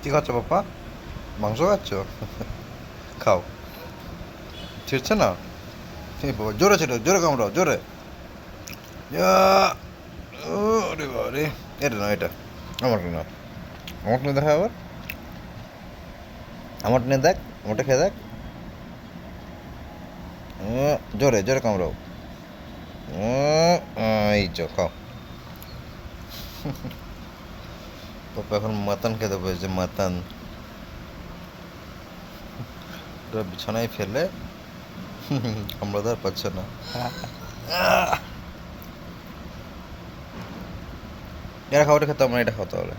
কি খাচ্ছ পাপা? মাংস খাচ্ছ? খাও। ছিড়ছে না? এই বাবা, জোরে ছিল, জোরে কামড়াও, জোরে। ওরে বাবারে, এটা না, এটা আমারটা না, আমারটা নিয়ে দেখা আবার, আমারটা নিয়ে দেখ, আমারটা খেয়ে দেখ। জোরে জোরে কামড়াও। এই চো খাও। পাপা এখন মাতান খেতে বসেছে, মাতান। ওটা বিছানায় ফেলে আমরা তো আর পাচ্ছে না। এটা খাওয়াটা খেতে আমরা, এটা খাওয়া তাহলে।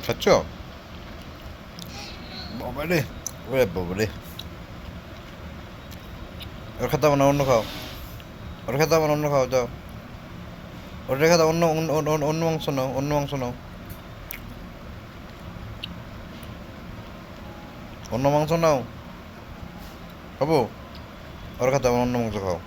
খাচ্ছ? বাবা রে, ওরে বাবা রে, ওর খেতে হবে না, অন্য খাও। ওর খেতে হবে না, অন্য খাও, যাও। ওর রেখে দাও, অন্য অন্য অন্য অন্য মাংস নাও, অন্য মাংস নাও, অন্য মাংস নাও। খাবো? ওর খেতে হবে না, অন্য মাংস খাও।